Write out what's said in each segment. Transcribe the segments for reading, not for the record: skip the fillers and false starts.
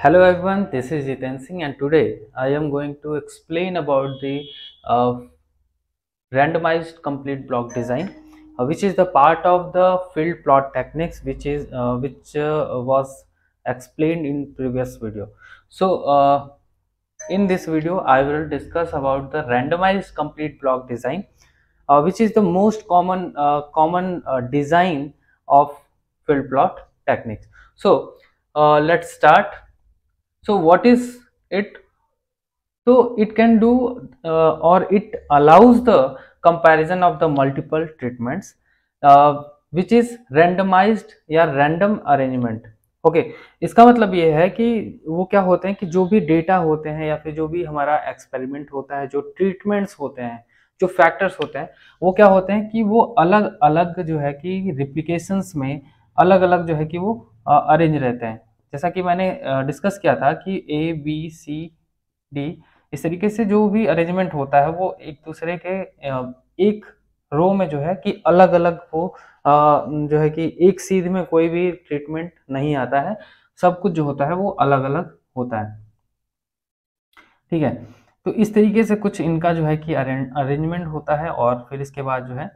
Hello everyone, this is Jiten Singh and today I am going to explain about the uh, randomized complete block design, which is the part of the field plot techniques which was explained in previous video. So in this video I will discuss about the randomized complete block design, which is the most common design of field plot techniques. So let's start. So what is it? So it can do or it allows the comparison of the multiple treatments, which is randomized या random arrangement. Okay इसका मतलब ये है कि वो क्या होते हैं कि जो भी डेटा होते हैं या फिर जो भी हमारा एक्सपेरिमेंट होता है, जो ट्रीटमेंट्स होते हैं, जो फैक्टर्स होते हैं, वो क्या होते हैं कि वो अलग अलग जो है कि रिप्लिकेशंस में अलग अलग जो है कि वो अरेंज रहते हैं। जैसा कि मैंने डिस्कस किया था कि ए बी सी डी इस तरीके से जो भी अरेंजमेंट होता है वो एक दूसरे के एक रो में जो है कि अलग अलग वो जो है कि एक सीध में कोई भी ट्रीटमेंट नहीं आता है, सब कुछ जो होता है वो अलग अलग होता है। ठीक है, तो इस तरीके से कुछ इनका जो है कि अरेंजमेंट होता है और फिर इसके बाद जो है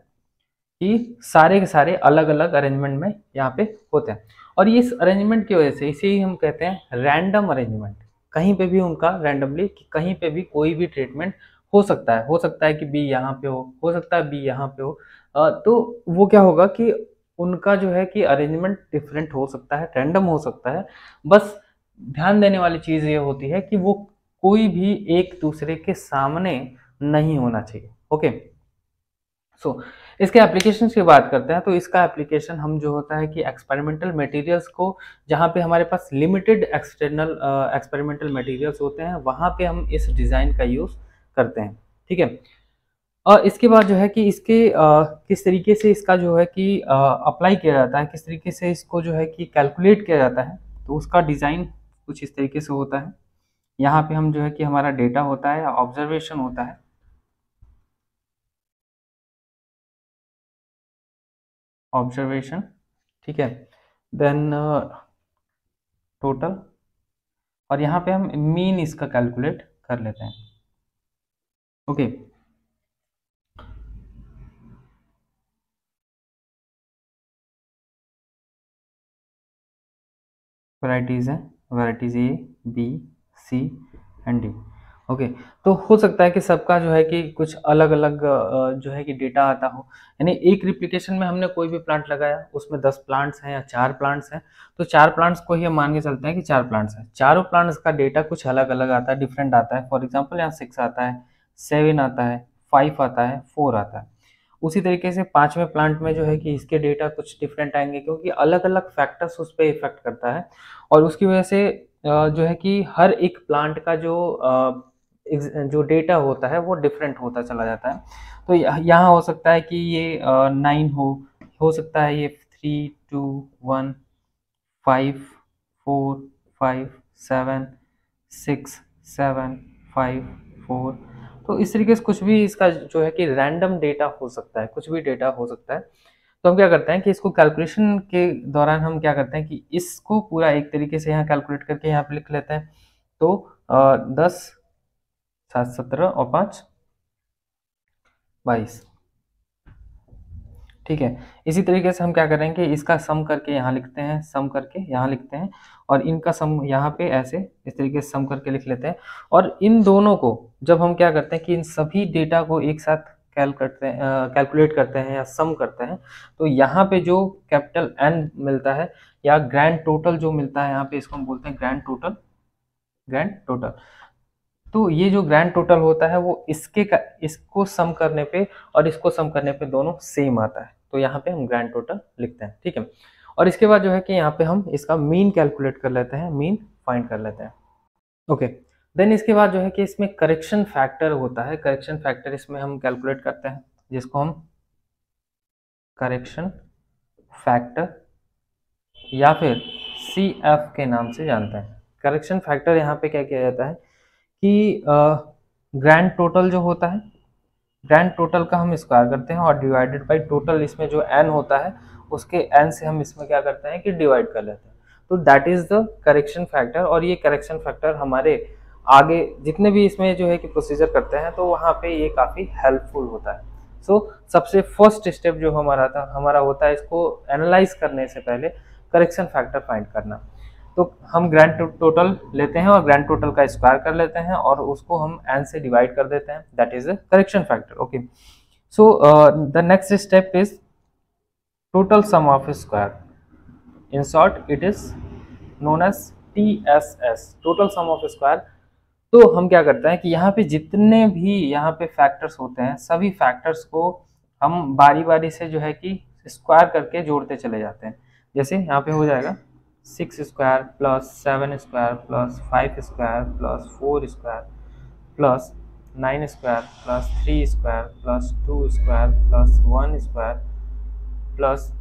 कि सारे के सारे अलग अलग अरेंजमेंट में यहाँ पे होते हैं और इस अरेंजमेंट की वजह से इसे ही हम कहते हैं रैंडम अरेंजमेंट। कहीं पे भी उनका रैंडमली कहीं पे भी कोई भी ट्रीटमेंट हो सकता है कि बी यहाँ पे हो सकता है बी यहाँ पे हो। तो वो क्या होगा कि उनका जो है कि अरेंजमेंट डिफरेंट हो सकता है, रैंडम हो सकता है। बस ध्यान देने वाली चीज़ ये होती है कि वो कोई भी एक दूसरे के सामने नहीं होना चाहिए। ओके, सो इसके एप्लीकेशन की बात करते हैं तो इसका एप्लीकेशन हम जो होता है कि एक्सपेरिमेंटल मटेरियल्स को, जहाँ पे हमारे पास लिमिटेड एक्सटर्नल एक्सपेरिमेंटल मटेरियल्स होते हैं, वहाँ पे हम इस डिज़ाइन का यूज़ करते हैं। ठीक है, और इसके बाद जो है कि इसके किस तरीके से इसका जो है कि अप्लाई किया जाता है, किस तरीके से इसको जो है कि कैलकुलेट किया जाता है, तो उसका डिज़ाइन कुछ इस तरीके से होता है। यहाँ पे हम जो है कि हमारा डेटा होता है, ऑब्जर्वेशन होता है, ऑब्जर्वेशन, ठीक है, देन टोटल, और यहाँ पे हम मीन इसका कैलकुलेट कर लेते हैं। ओके, वैरायटीज हैं, varieties A B C and D. Okay, तो हो सकता है कि सबका जो है कि कुछ अलग अलग जो है कि डेटा आता हो, यानी एक रिप्लिकेशन में हमने कोई भी प्लांट लगाया, उसमें 10 प्लांट्स हैं या 4 प्लांट्स हैं, तो 4 प्लांट्स को ही हम मान के चलते हैं कि 4 प्लांट्स हैं। चारों प्लांट्स का डेटा कुछ अलग अलग आता है, डिफरेंट आता है। फॉर एग्जाम्पल यहाँ 6 आता है, 7 आता है, 5 आता है, 4 आता है। उसी तरीके से 5वें प्लांट में जो है कि इसके डेटा कुछ डिफरेंट आएंगे, क्योंकि अलग अलग फैक्टर्स उस पर इफेक्ट करता है और उसकी वजह से जो है कि हर एक प्लांट का जो डेटा होता है वो डिफरेंट होता चला जाता है। तो यहाँ हो सकता है कि ये 9 हो सकता है ये 3 2 1 5 4 5 7 6 7 5 4। तो इस तरीके से कुछ भी इसका जो है कि रैंडम डेटा हो सकता है, कुछ भी डेटा हो सकता है। तो हम क्या करते हैं कि इसको कैलकुलेशन के दौरान हम क्या करते हैं कि इसको पूरा एक तरीके से यहाँ कैलकुलेट करके यहाँ पे लिख लेते हैं। तो 10 7 17 और 5 22। ठीक है, इसी तरीके से हम क्या करेंगे, इसका सम करके यहाँ लिखते हैं, सम करके यहाँ लिखते हैं, और इनका सम यहाँ पे ऐसे इस तरीके से सम करके लिख लेते हैं। और इन दोनों को जब हम क्या करते हैं कि इन सभी डेटा को एक साथ कैलकुलेट करते हैं या सम करते हैं, तो यहाँ पे जो कैपिटल एन मिलता है या ग्रैंड टोटल जो मिलता है, यहाँ पे इसको हम बोलते हैं ग्रैंड टोटल, ग्रैंड टोटल। तो ये जो ग्रैंड टोटल होता है वो इसको सम करने पे और इसको सम करने पे दोनों सेम आता है, तो यहाँ पे हम ग्रैंड टोटल लिखते हैं। ठीक है, और इसके बाद जो है कि यहाँ पे हम इसका मीन कैलकुलेट कर लेते हैं, मीन फाइंड कर लेते हैं। ओके, देन इसके बाद जो है कि इसमें करेक्शन फैक्टर होता है, करेक्शन फैक्टर इसमें हम कैलकुलेट करते हैं, जिसको हम करेक्शन फैक्टर या फिर CF के नाम से जानते हैं। करेक्शन फैक्टर यहाँ पे क्या किया जाता है कि ग्रैंड टोटल जो होता है, ग्रैंड टोटल का हम स्क्वायर करते हैं और डिवाइडेड बाई टोटल, इसमें जो n होता है उसके n से हम इसमें क्या करते हैं कि डिवाइड कर लेते हैं। तो that is the correction factor. और ये करेक्शन फैक्टर हमारे आगे जितने भी इसमें जो है कि प्रोसीजर करते हैं तो वहाँ पे ये काफ़ी हेल्पफुल होता है। सो सबसे फर्स्ट स्टेप जो हमारा होता है इसको एनालाइज करने से पहले करेक्शन फैक्टर फाइंड करना। तो हम ग्रैंड टोटल लेते हैं और ग्रैंड टोटल का स्क्वायर कर लेते हैं और उसको हम n से डिवाइड कर देते हैं, that is the correction factor. Okay, so the next step is total sum of square, in short it is known as TSS, total sum of square. तो हम क्या करते हैं कि यहाँ पे जितने भी यहाँ पे फैक्टर्स होते हैं सभी फैक्टर्स को हम बारी बारी से जो है कि स्क्वायर करके जोड़ते चले जाते हैं। जैसे यहाँ पे हो जाएगा 6 square plus 7 square plus 5 square plus 4 square plus 9 square plus 3 square plus 2 square plus 1 square plus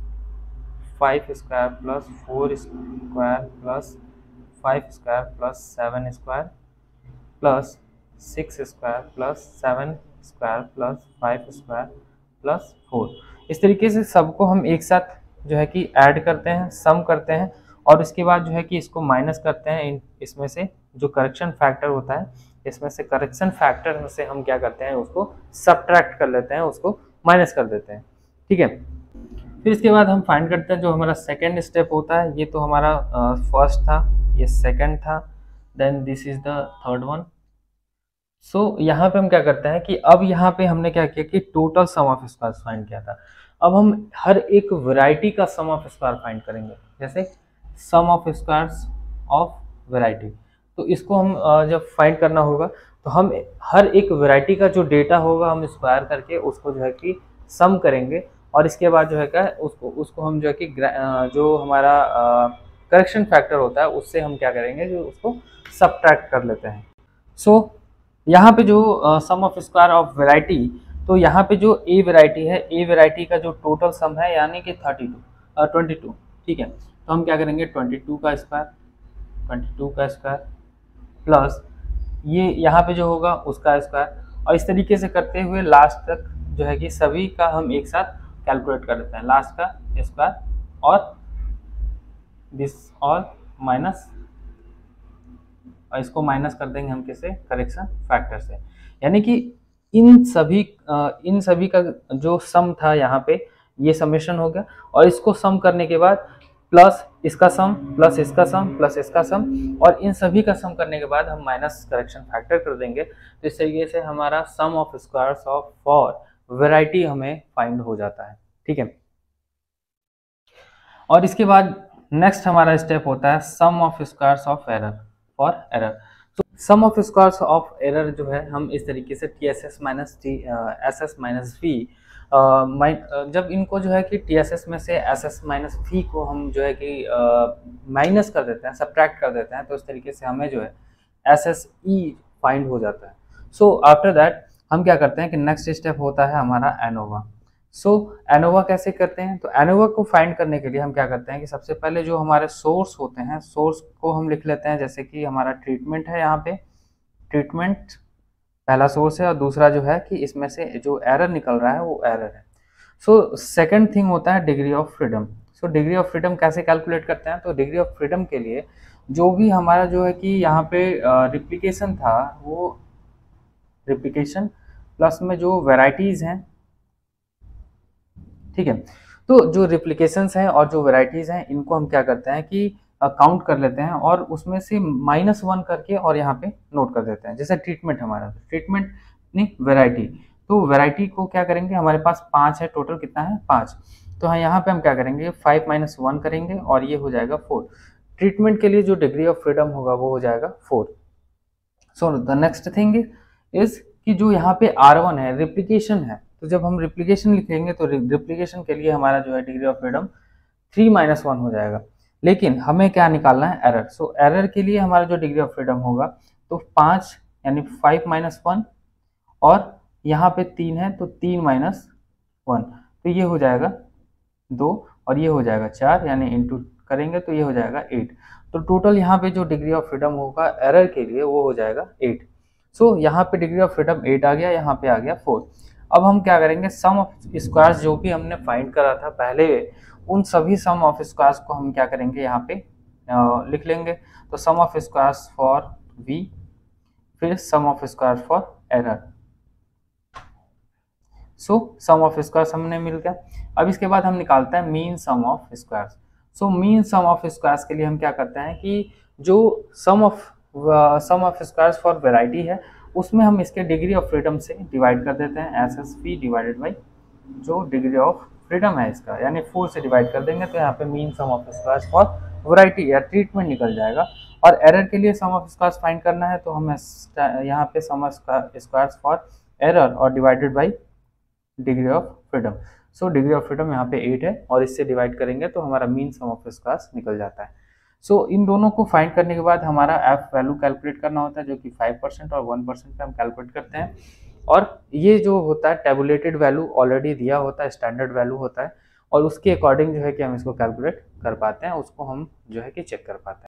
5 square plus 4 square plus 5 square plus 7 square plus 6 square plus 7 square plus 5 square plus 4। इस तरीके से सबको हम एक साथ जो है कि ऐड करते हैं, सम करते हैं और इसके बाद जो है कि इसको माइनस करते हैं। इसमें से जो करेक्शन फैक्टर होता है, इसमें से करेक्शन फैक्टर में से हम क्या करते हैं उसको सब्ट्रैक्ट कर लेते हैं, उसको माइनस कर देते हैं। ठीक है, फिर इसके बाद हम फाइंड करते हैं जो हमारा सेकेंड स्टेप होता है। ये तो हमारा फर्स्ट था, ये सेकेंड था, then this is the third one. So यहाँ पे हम क्या करते हैं कि अब यहाँ पे हमने क्या किया कि total sum of square find किया था। अब हम हर एक वैरायटी का सम ऑफ स्क्वायर फाइंड करेंगे। जैसे सम ऑफ स्क्वायर्स ऑफ वैरायटी, तो इसको हम जब फाइंड करना होगा तो हम हर एक वैरायटी का जो डेटा होगा हम स्क्वायर करके उसको जो है कि सम करेंगे और इसके बाद जो है क्या उसको हम जो है कि जो हमारा करेक्शन फैक्टर होता है उससे हम क्या करेंगे जो उसको सब्ट्रैक्ट कर लेते हैं। सो यहाँ पे जो sum of square of variety, तो यहाँ पे जो ए वैरायटी है, ए वैरायटी का जो टोटल सम है यानी कि 22, ठीक है। तो हम क्या करेंगे 22 का स्क्वायर प्लस ये यहाँ पे जो होगा उसका स्क्वायर, और इस तरीके से करते हुए लास्ट तक जो है कि सभी का हम एक साथ कैलकुलेट कर लेते हैं। लास्ट का स्क्वायर और दिस और माइनस, और इसको माइनस कर देंगे हम किससे, करेक्शन फैक्टर से। यानी कि इन सभी का जो सम था यहाँ पे ये समेशन हो गया, और इसको सम करने के बाद प्लस इसका सम प्लस इसका सम प्लस इसका सम, और इन सभी का सम करने के बाद हम माइनस करेक्शन फैक्टर कर देंगे। तो इस तरीके से हमारा sum of squares of for variety हमें फाइंड हो जाता है। ठीक है, और इसके बाद नेक्स्ट हमारा स्टेप होता है sum of squares of error for error. तो sum of squares of error जो है हम इस तरीके से TSS minus SS minus V, जब इनको जो है कि TSS में से SS माइनस V को हम जो है कि माइनस कर देते हैं, सब्ट्रैक्ट कर देते हैं, तो इस तरीके से हमें जो है SSE फाइंड हो जाता है। सो आफ्टर दैट हम क्या करते हैं कि नेक्स्ट स्टेप होता है हमारा एनोवा। सो एनोवा कैसे करते हैं, तो एनोवा को फाइंड करने के लिए हम क्या करते हैं कि सबसे पहले जो हमारे सोर्स होते हैं, सोर्स को हम लिख लेते हैं। जैसे कि हमारा ट्रीटमेंट है, यहाँ पे ट्रीटमेंट पहला सोर्स है, और दूसरा जो है कि इसमें से जो एरर निकल रहा है वो एरर है। सो सेकंड थिंग होता है degree of freedom. So degree of freedom कैसे कैलकुलेट करते हैं, तो डिग्री ऑफ फ्रीडम के लिए जो भी हमारा जो है कि यहाँ पे रिप्लिकेशन था, वो रिप्लिकेशन प्लस में जो वेराइटीज़ हैं, ठीक है। तो जो रिप्लिकेशंस हैं और जो वेराइटीज़ हैं इनको हम क्या करते हैं कि काउंट कर लेते हैं और उसमें से -1 करके और यहाँ पे नोट कर देते हैं। जैसे ट्रीटमेंट हमारा, ट्रीटमेंट नहीं वेराइटी, तो वेराइटी को क्या करेंगे, हमारे पास 5 है, टोटल कितना है 5। तो हाँ, यहाँ पे हम क्या करेंगे 5 - 1 करेंगे और ये हो जाएगा 4। ट्रीटमेंट के लिए जो डिग्री ऑफ फ्रीडम होगा वो हो जाएगा 4। सो द नेक्स्ट थिंग इज कि जो यहाँ पे R1 है रिप्लिकेशन है, तो जब हम रिप्लिकेशन लिखेंगे तो रिप्लिकेशन के लिए हमारा जो है डिग्री ऑफ फ्रीडम 3 - 1 हो जाएगा। लेकिन हमें क्या निकालना है, एरर। सो एरर के लिए हमारा जो डिग्री ऑफ फ्रीडम होगा तो 5 यानी 5 - 1, और यहाँ पे 3 है तो 3 - 1, तो ये हो जाएगा 2, और ये हो जाएगा 4, यानी इंटू करेंगे तो ये हो जाएगा 8। तो टोटल यहाँ पे जो डिग्री ऑफ फ्रीडम होगा एरर के लिए वो हो जाएगा 8। सो यहाँ पे डिग्री ऑफ फ्रीडम 8 आ गया, यहाँ पे आ गया 4। अब हम क्या करेंगे, सम ऑफ स्क्वायर्स जो भी हमने फाइंड करा था पहले, उन सभी सम ऑफ स्क्वायर्स को हम क्या करेंगे यहाँ पे लिख लेंगे। तो sum of squares for v, फिर sum of square for error. So sum of squares हमने मिल गया। अब इसके बाद हम निकालते हैं mean sum of squares. So mean sum of squares के लिए हम क्या करते हैं कि जो sum of squares for variety है उसमें हम इसके डिग्री ऑफ फ्रीडम से डिवाइड कर देते हैं, S S P divided by जो डिग्री ऑफ फ्रीडम है इसका, यानी 4 से डिवाइड कर देंगे तो यहाँ पे mean sum of squares for variety या ट्रीटमेंट निकल जाएगा। और एरर के लिए सम ऑफ स्क्वायर्स फाइंड करना है तो हम यहाँ पे सम ऑफ स्क्वायर्स फॉर एरर और divided by degree of freedom. So degree of freedom यहाँ पे 8 है और इससे डिवाइड करेंगे तो हमारा मीन सम ऑफ स्क्वायर्स निकल जाता है। सो इन दोनों को फाइंड करने के बाद हमारा एफ वैल्यू कैलकुलेट करना होता है जो कि 5% और 1% पे हम कैलकुलेट करते हैं। और ये जो होता है टेबुलेटेड वैल्यू ऑलरेडी दिया होता है, स्टैंडर्ड वैल्यू होता है और उसके अकॉर्डिंग जो है कि हम इसको कैलकुलेट कर पाते हैं, उसको हम जो है कि चेक कर पाते हैं।